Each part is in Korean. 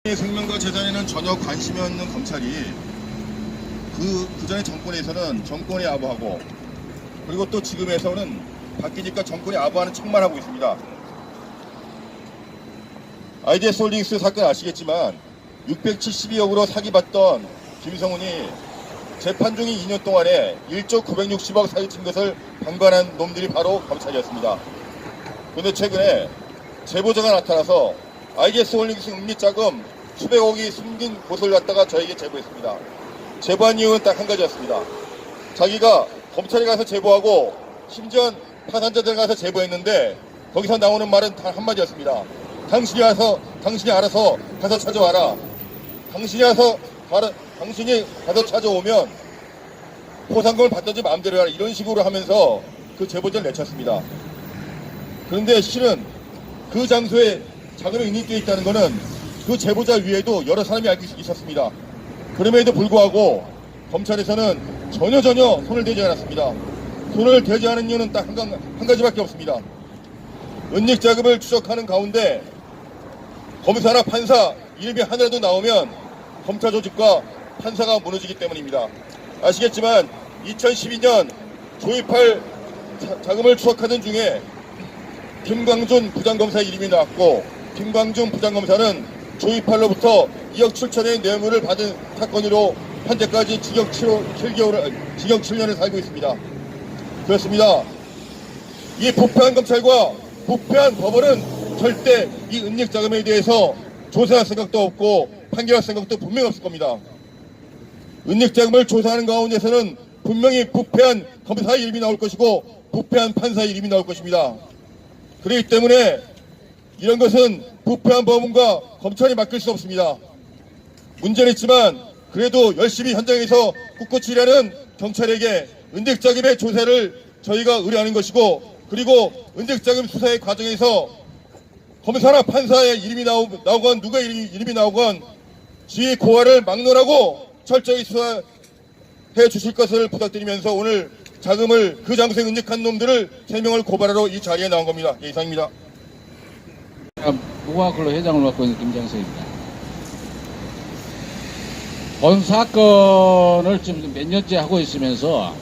생명과 재산에는 전혀 관심이 없는 검찰이 그전에 정권에서는 정권이 아부하고, 그리고 또 지금에서는 바뀌니까 정권이 아부하는 척만 하고 있습니다. IDS 홀딩스 사건 아시겠지만 672억으로 사기받던 김성훈이 재판 중인 2년 동안에 1조 960억 사기친 것을 방관한 놈들이 바로 검찰이었습니다. 그런데 최근에 제보자가 나타나서 IDS 홀딩스 은닉자금 수백억이 숨긴 곳을 갖다가 저에게 제보했습니다. 제보한 이유는 딱 한 가지였습니다. 자기가 검찰에 가서 제보하고 심지어 파산자들 가서 제보했는데 거기서 나오는 말은 단 한마디였습니다. 당신이 알아서 가서 찾아와라. 당신이 가서 찾아오면 보상금을 받든지 마음대로 하라. 이런 식으로 하면서 그 제보자를 내쳤습니다. 그런데 실은 그 장소에 자금이 인입되어 있다는 것은 그 제보자 위에도 여러 사람이 알고 있었습니다. 그럼에도 불구하고 검찰에서는 전혀 손을 대지 않았습니다. 손을 대지 않은 이유는 딱 한 가지밖에 없습니다. 은닉자금을 추적하는 가운데 검사나 판사 이름이 하나라도 나오면 검찰 조직과 판사가 무너지기 때문입니다. 아시겠지만 2012년 조이팔 자금을 추적하던 중에 김광준 부장검사 이름이 나왔고, 김광준 부장검사는 조이팔로부터 2억 7천의 뇌물을 받은 사건으로 현재까지 징역 7년을 살고 있습니다. 그렇습니다. 이 부패한 검찰과 부패한 법원은 절대 이 은닉자금에 대해서 조사할 생각도 없고 판결할 생각도 분명히 없을 겁니다. 은닉자금을 조사하는 가운데서는 분명히 부패한 검사의 이름이 나올 것이고 부패한 판사의 이름이 나올 것입니다. 그렇기 때문에 이런 것은 부패한 법원과 검찰이 맡길 수 없습니다. 문제는 있지만 그래도 열심히 현장에서 꿋꿋이 일하는 경찰에게 은닉자금의 조사를 저희가 의뢰하는 것이고, 그리고 은닉자금 수사의 과정에서 검사나 판사의 이름이 나오건 누구의 이름이 나오건 지휘 고하를 막론하고 철저히 수사해 주실 것을 부탁드리면서 오늘 자금을 그 장소에 은닉한 놈들을 3명을 고발하러 이 자리에 나온 겁니다. 예, 이상입니다. 무과학근로 회장을 맡고 있는 김장석입니다. 본 사건을 지금 몇 년째 하고 있으면서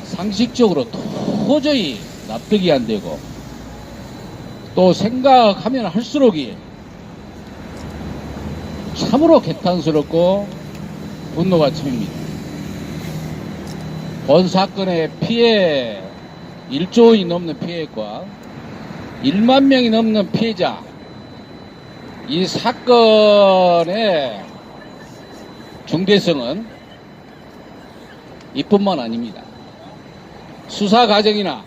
상식적으로 도저히 납득이 안 되고 또 생각하면 할수록이 참으로 개탄스럽고 분노가 치밉니다. 본 사건의 피해 1조 원이 넘는 피해과 1만 명이 넘는 피해자, 이 사건의 중대성은 이뿐만 아닙니다. 수사 과정이나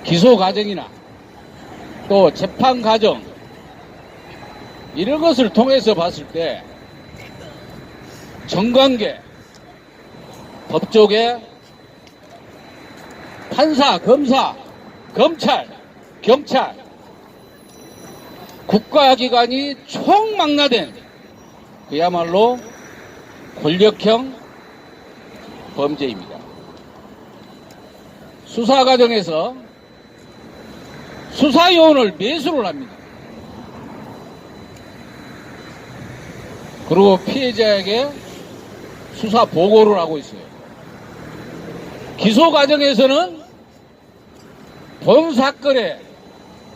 기소 과정이나 또 재판 과정, 이런 것을 통해서 봤을 때 정관계, 법조계, 판사, 검사, 검찰, 경찰, 국가기관이 총망라된 그야말로 권력형 범죄입니다. 수사 과정에서 수사 요원을 매수를 합니다. 그리고 피해자에게 수사 보고를 하고 있어요. 기소 과정에서는 본 사건의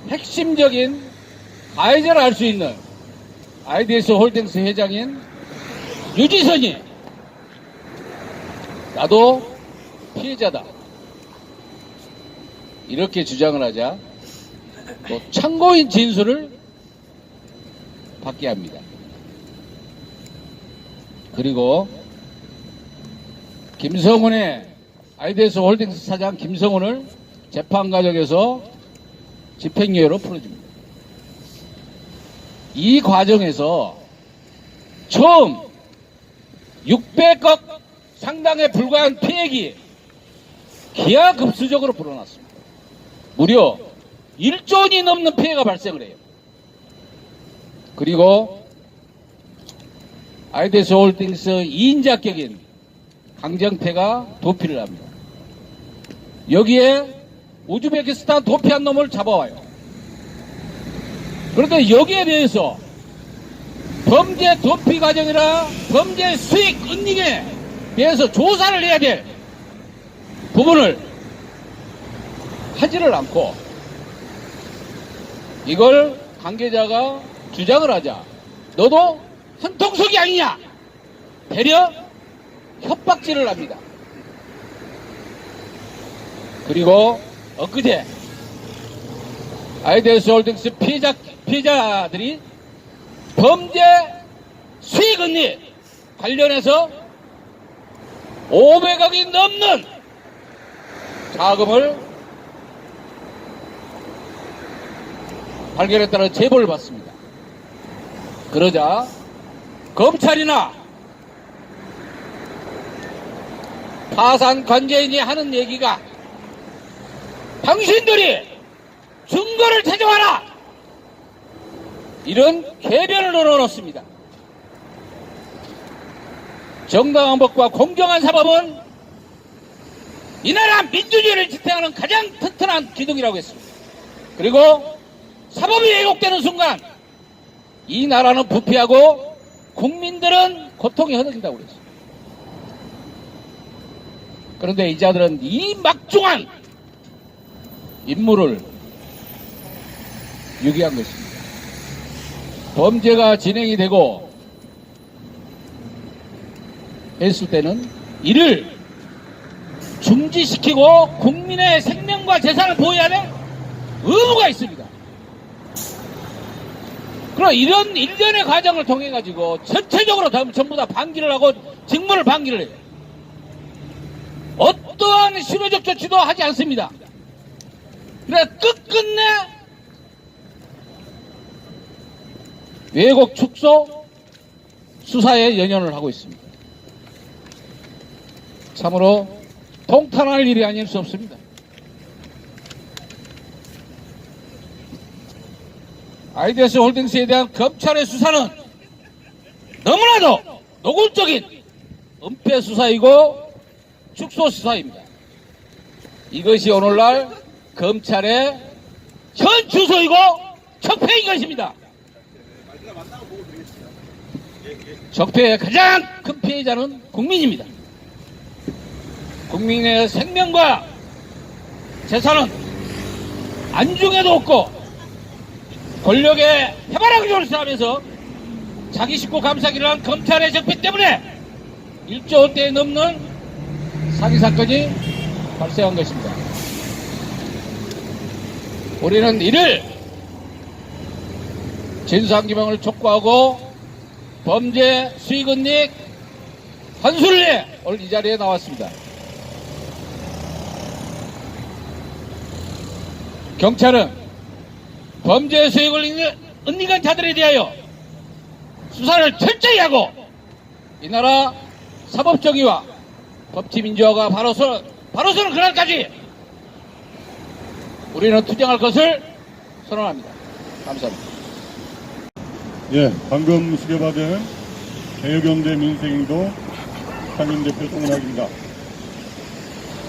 핵심적인 가해자를 알 수 있는 IDS 홀딩스 회장인 유지선이 나도 피해자다 이렇게 주장을 하자 또 참고인 진술을 받게 합니다. 그리고 김성훈의 IDS 홀딩스 사장 김성훈을 재판 과정에서 집행유예로 풀어줍니다. 이 과정에서 처음 600억 상당에 불과한 피해액이 기하급수적으로 불어났습니다. 무려 1조 원이 넘는 피해가 발생을 해요. 그리고 IDS 홀딩스 2인자격인 강정태가 도피를 합니다. 여기에 우즈베키스탄 도피한 놈을 잡아와요. 그런데 여기에 대해서 범죄 도피 과정이나 범죄 수익 은닉에 대해서 조사를 해야 될 부분을 하지를 않고 이걸 관계자가 주장을 하자. 너도 한통속이 아니냐? 되려 협박질을 합니다. 그리고 엊그제 아이디어스 홀딩스 피해자들이 범죄 수익 은닉 관련해서 500억이 넘는 자금을 발견했다는 제보를 받습니다. 그러자 검찰이나 파산 관계인이 하는 얘기가 당신들이 증거를 찾아와라! 이런 개변을 넣어놓습니다. 정당한 법과 공정한 사법은 이 나라 민주주의를 지탱하는 가장 튼튼한 기둥이라고 했습니다. 그리고 사법이 왜곡되는 순간 이 나라는 부패하고 국민들은 고통에 허덕인다고 그랬어요. 그런데 이 자들은 이 막중한 임무를 유기한 것입니다. 범죄가 진행이 되고 했을 때는 이를 중지시키고 국민의 생명과 재산을 보호해야 될 의무가 있습니다. 그럼 이런 일련의 과정을 통해 가지고 전체적으로 전부 다 방기를 하고 직무를 방기를 해요. 어떠한 실효적 조치도 하지 않습니다. 그래 끝끝내 왜곡 축소 수사에 연연을 하고 있습니다. 참으로 통탄할 일이 아닐 수 없습니다. 아이디어스 홀딩스에 대한 검찰의 수사는 너무나도 노골적인 은폐 수사이고 축소 수사입니다. 이것이 오늘날 검찰의 현 주소이고 적폐인 것입니다. 적폐의 가장 큰 피해자는 국민입니다. 국민의 생명과 재산은 안중에도 없고 권력의 해바라기를 싸면서 자기 식구 감싸기를 한 검찰의 적폐 때문에 1조 원대에 넘는 사기 사건이 발생한 것입니다. 우리는 이를 진상규명을 촉구하고 범죄 수익은닉 환수를 해 오늘 이 자리에 나왔습니다. 경찰은 범죄 수익을 은닉한 자들에 대하여 수사를 철저히 하고 이 나라 사법정의와 법치민주화가 바로서는 그날까지 우리는 투쟁할 것을 선언합니다. 감사합니다. 예, 방금 수료받은 개혁연대 민생인도 상임대표 송은학입니다.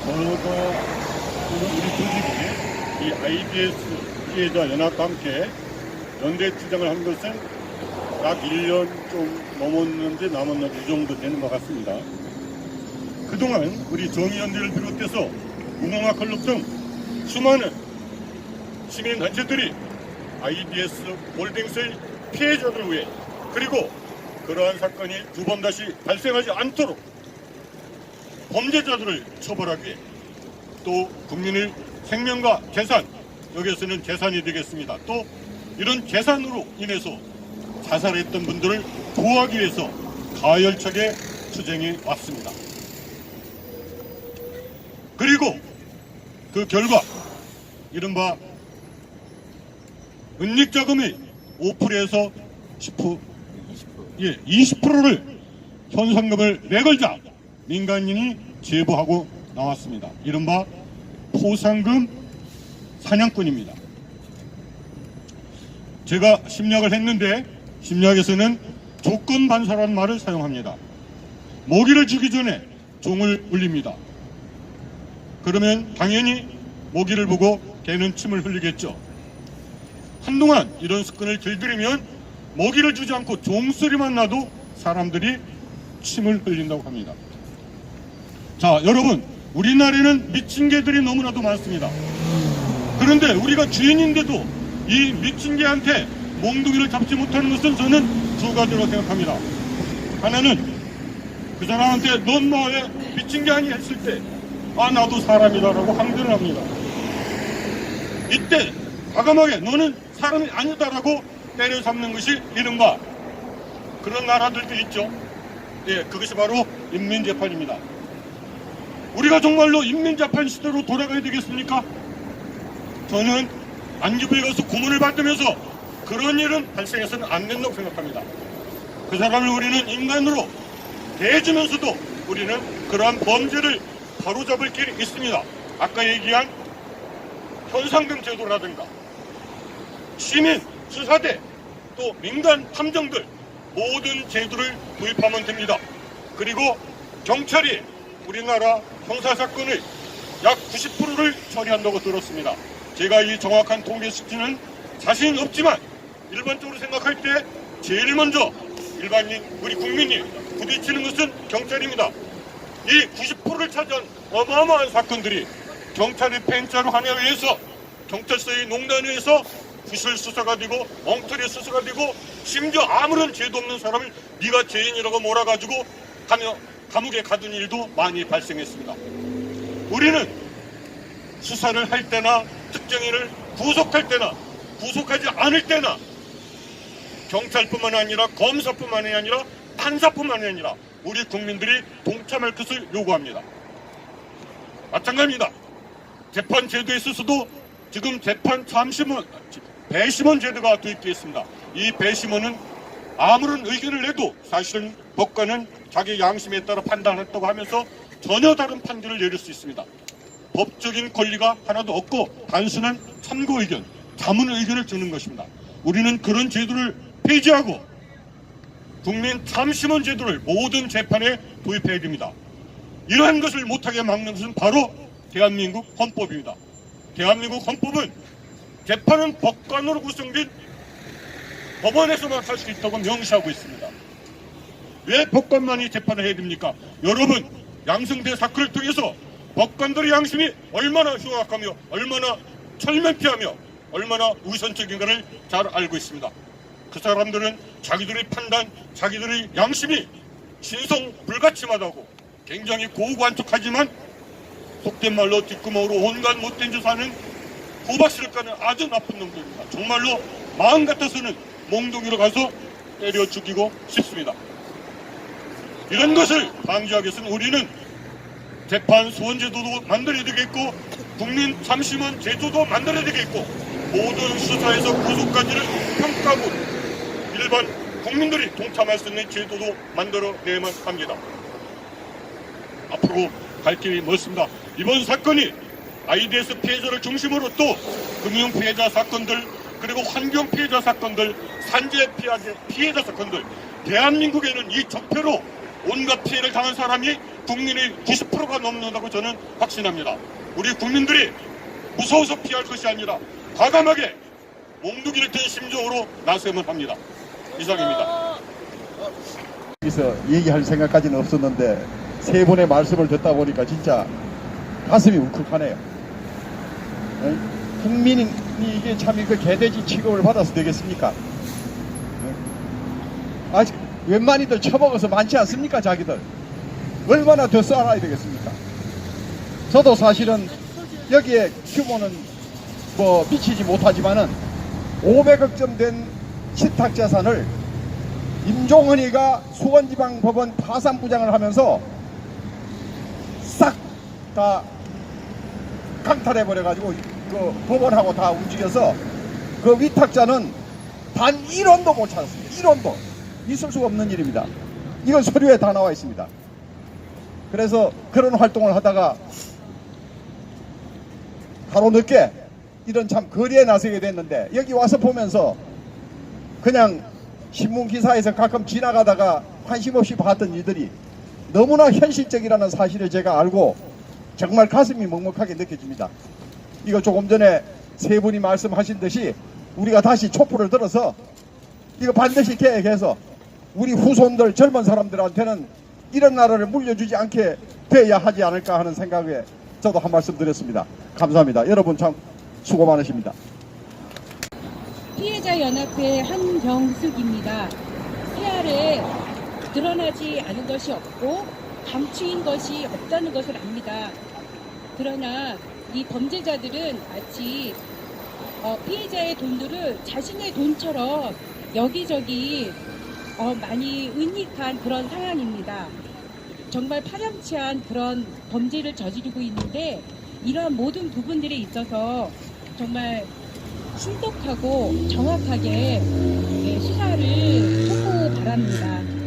저가 우리 조직이 이 IBS 피해자 연합과 함께 연대 투쟁을 한 것은 약 1년 좀 넘었는지 남았는지 이 정도 되는 것 같습니다. 그동안 우리 정의연대를 비롯해서 무궁화 클럽 등 수많은 시민단체들이 IBS 홀딩스의 피해자들을 위해 그리고 그러한 사건이 두 번 다시 발생하지 않도록 범죄자들을 처벌하기 위해 또 국민의 생명과 재산, 여기에서는 재산이 되겠습니다. 또 이런 재산으로 인해서 자살했던 분들을 보호하기 위해서 가열차게 투쟁해 왔습니다. 그리고 그 결과 이른바 은닉자금의 5%에서 20%를 현상금을 내걸자 민간인이 제보하고 나왔습니다. 이른바 포상금 사냥꾼입니다. 제가 심리학을 했는데 심리학에서는 조건 반사라는 말을 사용합니다. 모기를 주기 전에 종을 울립니다. 그러면 당연히 모기를 보고 개는 침을 흘리겠죠. 한동안 이런 습관을 길들이면 먹이를 주지 않고 종소리만 나도 사람들이 침을 흘린다고 합니다. 자, 여러분, 우리나라에는 미친 개들이 너무나도 많습니다. 그런데 우리가 주인인데도 이 미친 개한테 몽둥이를 잡지 못하는 것은 저는 두 가지로 생각합니다. 하나는 그 사람한테 넌 뭐해? 미친 게 아니 했을 때 아 나도 사람이다라고 항변을 합니다. 이때 과감하게 너는 사람이 아니다라고 때려잡는 것이 이른바 그런 나라들도 있죠. 예, 그것이 바로 인민재판입니다. 우리가 정말로 인민재판 시대로 돌아가야 되겠습니까? 저는 안기부에 가서 고문을 받으면서 그런 일은 발생해서는 안 된다고 생각합니다. 그 사람을 우리는 인간으로 대해주면서도 우리는 그러한 범죄를 바로잡을 길이 있습니다. 아까 얘기한 현상금 제도라든가 시민, 수사대, 또 민간 탐정들 모든 제도를 도입하면 됩니다. 그리고 경찰이 우리나라 형사사건의 약 90%를 처리한다고 들었습니다. 제가 이 정확한 통계 수치는 자신 없지만 일반적으로 생각할 때 제일 먼저 일반인, 우리 국민이 부딪히는 것은 경찰입니다. 이 90%를 차지한 어마어마한 사건들이 경찰의 펜자로 하나에 의해서 경찰서의 농단에 의해서 구실 수사가 되고 엉터리 수사가 되고 심지어 아무런 죄도 없는 사람을 네가 죄인이라고 몰아가지고 감옥에 가둔 일도 많이 발생했습니다. 우리는 수사를 할 때나 특정인을 구속할 때나 구속하지 않을 때나 경찰뿐만 아니라 검사뿐만이 아니라 판사뿐만이 아니라 우리 국민들이 동참할 것을 요구합니다. 마찬가지입니다. 재판 제도에 있어서도 지금 재판 참심원, 배심원 제도가 도입되어 있습니다. 이 배심원은 아무런 의견을 내도 사실은 법관은 자기 양심에 따라 판단했다고 하면서 전혀 다른 판결을 내릴 수 있습니다. 법적인 권리가 하나도 없고 단순한 참고 의견, 자문 의견을 주는 것입니다. 우리는 그런 제도를 폐지하고 국민 참심원 제도를 모든 재판에 도입해야 됩니다. 이러한 것을 못하게 막는 것은 바로 대한민국 헌법입니다. 대한민국 헌법은 재판은 법관으로 구성된 법원에서만 할 수 있다고 명시하고 있습니다. 왜 법관만이 재판을 해야 됩니까? 여러분, 양승태 사건을 통해서 법관들의 양심이 얼마나 흉악하며 얼마나 철면피하며 얼마나 우선적인가를 잘 알고 있습니다. 그 사람들은 자기들의 판단, 자기들의 양심이 신성 불가침하다고 굉장히 고관척하지만 속된 말로 뒷구멍으로 온갖 못된 짓 하는 구박실을 까는 아주 나쁜 놈들입니다. 정말로 마음 같아서는 몽둥이로 가서 때려 죽이고 싶습니다. 이런 것을 방지하기 위해서는 우리는 재판 소원 제도도 만들어야 되겠고 국민 참심원 제도도 만들어야 되겠고 모든 수사에서 구속까지를 평가하고 일반 국민들이 동참할 수 있는 제도도 만들어내야만 합니다. 앞으로 갈 길이 멀습니다. 이번 사건이 IDS 피해자를 중심으로 또 금융 피해자 사건들 그리고 환경 피해자 사건들 산재 피해자 사건들 대한민국에는 이 적폐로 온갖 피해를 당한 사람이 국민의 90%가 넘는다고 저는 확신합니다. 우리 국민들이 무서워서 피할 것이 아니라 과감하게 몽둥이를 든 심정으로 나서야만 합니다. 이상입니다. 여기서 얘기할 생각까지는 없었는데 세 분의 말씀을 듣다 보니까 진짜 가슴이 울컥하네요. 국민이 이게 참 이거 개돼지 취급을 받아서 되겠습니까? 아직 웬만히들 처먹어서 많지 않습니까? 자기들 얼마나 더 쌓아야 되겠습니까? 저도 사실은 여기에 규모는 뭐 미치지 못하지만은 500억점 된 신탁자산을 임종헌이가 수원지방법원 파산부장을 하면서 싹 다 강탈해버려가지고 그 법원하고 다 움직여서 그 위탁자는 단 1원도 못 찾았습니다. 1원도. 있을 수가 없는 일입니다. 이건 서류에 다 나와 있습니다. 그래서 그런 활동을 하다가 하루 늦게 이런 참 거리에 나서게 됐는데 여기 와서 보면서 그냥 신문 기사에서 가끔 지나가다가 관심 없이 봤던 일들이 너무나 현실적이라는 사실을 제가 알고 정말 가슴이 먹먹하게 느껴집니다. 이거 조금 전에 세 분이 말씀하신 듯이 우리가 다시 촛불을 들어서 이거 반드시 계획해서 우리 후손들 젊은 사람들한테는 이런 나라를 물려주지 않게 돼야 하지 않을까 하는 생각에 저도 한 말씀 드렸습니다. 감사합니다. 여러분 참 수고 많으십니다. 피해자 연합회 한정숙입니다. PR에 드러나지 않은 것이 없고 감추인 것이 없다는 것을 압니다. 그러나 이 범죄자들은 마치 피해자의 돈들을 자신의 돈처럼 여기저기 많이 은닉한 그런 상황입니다. 정말 파렴치한 그런 범죄를 저지르고 있는데 이러한 모든 부분들에 있어서 정말 신속하고 정확하게 수사를 하고 바랍니다.